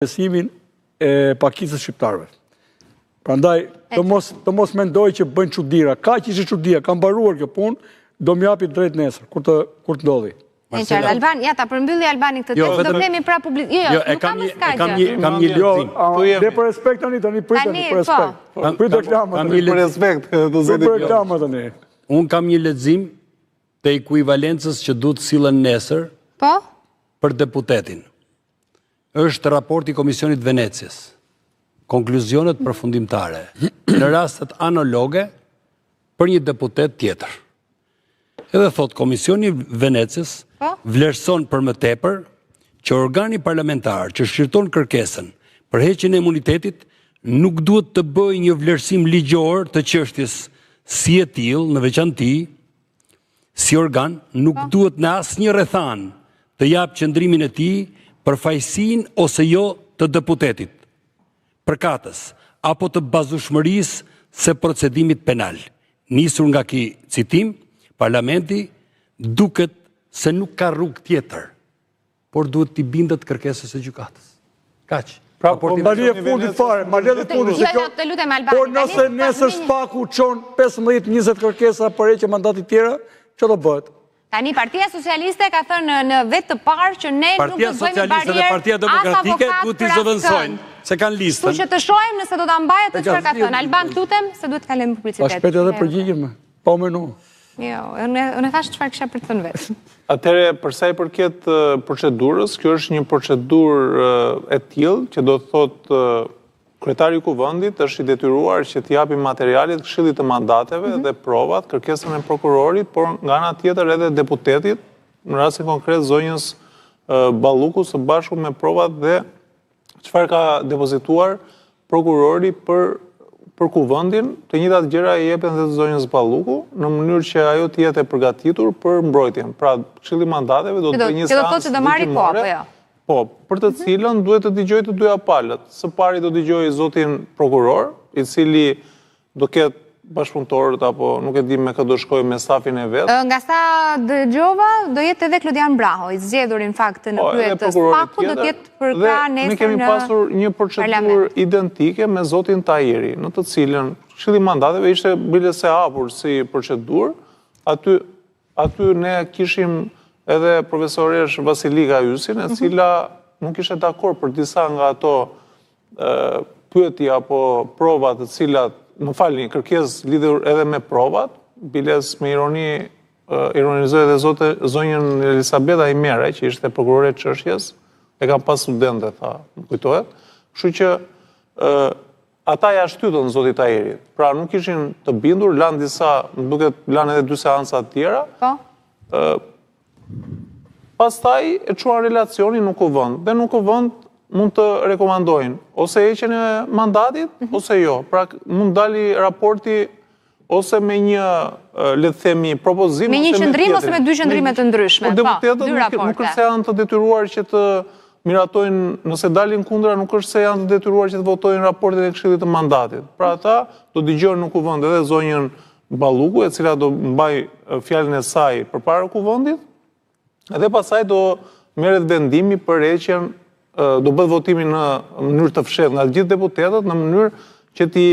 besimin e pakicës shqiptarëve. Prandaj, të mos mendoj që bëjnë çuditëra. Ka që ishte çudia, ka mbaruar kjo punë, do m'japi drejt nesër, kur të ndodhi. Alban, ja ta përmbylli Albani këtë tekst, do kemi pra publik. Jo, nuk kam skaqe. Kam një lexim. Dhe për respekt tani priteni për respekt. Prit reklama. Për respekt, do zoti. Për reklama tani. Un kam një lexim të ekuivalencës që duhet sillen nesër. Po? Për deputetin. Është raporti Komisionit Venecias. Konkluzionet përfundimtare në rastet analoge për një deputet tjetër. Edhe thot Komisioni Venecias vlerëson për më tepër që organi parlamentar që shqyrton kërkesën për heqjen e imunitetit nuk duhet të bëjë një vlerësim ligjor të çështjes si e tillë, në veçanti si organ nuk duhet në asnjë rrethan të jap qëndrimin e tij për fajsin ose jo të deputetit, përkatës, apo të bazueshmërisë së procedimit penal. Nisur nga ky citim, Parlamenti duket se nuk ka rrugë tjetër, por duhet t'i bindet kërkesës së gjykatës. Kaq. Pra, mbali e fundit fare, mbali e fundit se kjo. Por nëse nesër Spaku çon 15-20 kërkesa për heqje mandatit tjera, çfarë do bëhet? Tani Partia Socialiste ka thënë në vetë të parë që ne nuk do të bëjmë barierë. Partia Socialiste dhe Partia Demokratike duhet t'i zëvendësojnë, se kanë listën. Kështu që të shohim nëse do ta mbajë atë çfarë ka thënë. Alban, lutem, se duhet të kalojmë publicitet. Pa shpejt edhe përgjigjem. Pa u menu. Jo, unë thash çfarë kisha për të thënë vetë. Atëherë, për sa i përket procedurës, kjo është një procedurë e tillë që do të thotë kryetari i kuvendit është i detyruar që të japë materialet Këshillit të mandateve dhe provat, kërkesën e prokurorit, por nga ana tjetër edhe deputetit, në rastin konkret zonjës Balluku së bashku me provat dhe çfarë ka depozituar prokurori për kuvendin, të njëjtat gjëra i jepen dhe zonjës Balluku, në mënyrë që ajo të jetë e përgatitur për mbrojtjen. Pra, Këshilli i mandateve do të bëjë një seancë ligjore. Po, për të cilën duhet të dëgjoj të dyja palët. Së pari do dëgjoj zotin prokuror, i cili do ketë bashkëpunëtorët apo nuk e di me kë do shkojë me stafin e vet. Nga sa dëgjova, do jetë edhe Klodian Braho, i zgjedhur në fakt në pyet të Spaku, do të jetë për krah nesër në. Ne kemi pasur një procedurë identike me zotin Tahiri, në të cilën Këshilli i mandateve ishte biles e hapur si procedurë. Aty ne kishim edhe profesoresh Vasilika Ysin, e cila nuk ishte dakord për disa nga ato pyetje apo prova të cilat, më falni, kërkesë lidhur edhe me provat, biles me ironizoi edhe zonjën Elisabeta Imera, që ishte prokurore e çështjes, e kam pas studente, tha, më kujtohet. Kështu që ata ja shtytën zotit Tahirit. Pra nuk ishin të bindur, lanë disa, më duket lanë edhe 2 seanca të tjera. Pastaj e çuan relacionin në kuvend, dhe në kuvend mund të rekomandojnë ose heqjen e mandatit ose jo. Pra mund dali raporti ose me një, le të themi, propozim me një qëndrim ose me 2 qëndrime të ndryshme. Por deputetët nuk është se janë të detyruar që të miratojnë, nëse dalin kundra, nuk është se janë të detyruar që të votojnë raportin e Këshillit të mandatit. Pra ata do dëgjojnë në kuvend edhe zonjën Balluku, e cila do mbaj fjalën e saj përpara kuvendit, edhe pasaj do merret vendimi për heqjen, do bëhet votimi në mënyrë të fshehtë nga të gjithë deputetët, në mënyrë që t'i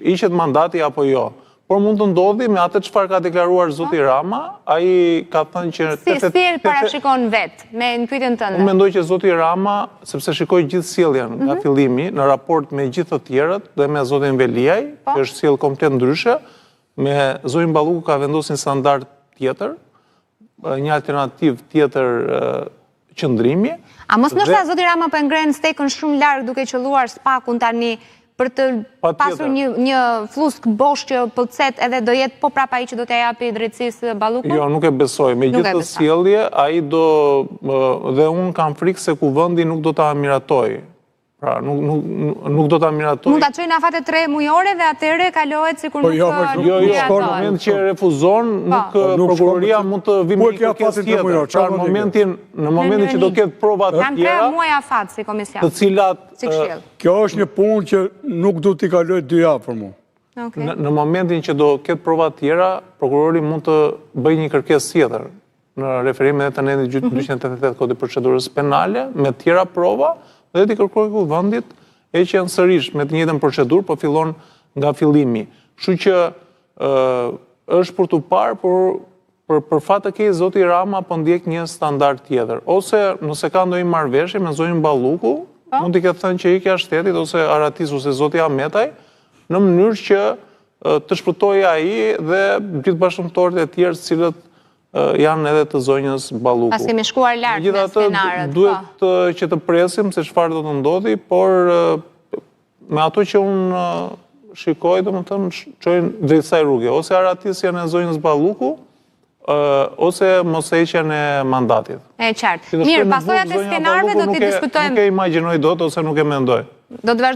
hiqet mandati apo jo. Por mund të ndodhi me atë çfarë ka deklaruar zoti Rama, ai ka thënë që si parashikon vetë me në pyetjen tënde. Unë mendoj që zoti Rama, sepse shikoi gjithë sjelljen nga fillimi në raport me gjithë të tjerët dhe me zotin Veliaj, që është sjell komplet ndryshe, me zonjën Balluku ka vendosur një standard tjetër, një alternativë tjetër qëndrimi. A mos ndoshta zoti Rama po ngren stekën shumë larg duke qelluar Spakun tani për të pasur një flusk bosh që pëlqet edhe do jetë po prapa ai që do t'ia japi drejtësisë Ballukut? Jo, nuk e besoj. Me gjithë të sjellje, ai do dhe unë kam frikë se kuvendi nuk do ta miratoj. Pra, nuk do ta miratoj. Mund ta çojë në afate 3 mujore dhe atëherë kalohet sikur nuk në moment që refuzon, nuk prokuroria mund të vijë me kërkesë tjetër. Pra, në momentin që do ketë prova të tjera, kanë 3 muaj afat si komision. Të cilat kjo është një punë që nuk do t'i kaloj 2 javë për mua. Në momentin që do ketë prova të tjera, prokurori mund të bëjë një kërkesë tjetër në referimin e të nëndit 288 kodit procedurës penale me tjera prova, dhe t'i kërkoj kuvendit heqjen sërish me të njëjtën procedurë, po fillon nga fillimi. Kështu që është për t'u parë, por për fat të keq zoti Rama po ndjek një standard tjetër. Ose nëse ka ndonjë marrëveshje me zonin Balluku, mund t'i ketë thënë që ikja shtetit ose Aratis ose zoti Ahmetaj, në mënyrë që të shpëtojë ai dhe gjithë bashkëpunëtorët e tjerë të cilët janë edhe të zonjës Balluku. Pas kemi shkuar lart me skenarët. Duhet që të presim se çfarë do të ndodhi, por me ato që unë shikoj, domethënë çojnë drejt kësaj rruge, ose Aratisjen e zonjës Balluku, ose mosheqjen e mandatit. E qartë. Mirë, pasojat e skenarëve do t'i diskutojmë. Nuk e imagjinoj dot ose nuk e mendoj. Do të vazhdojmë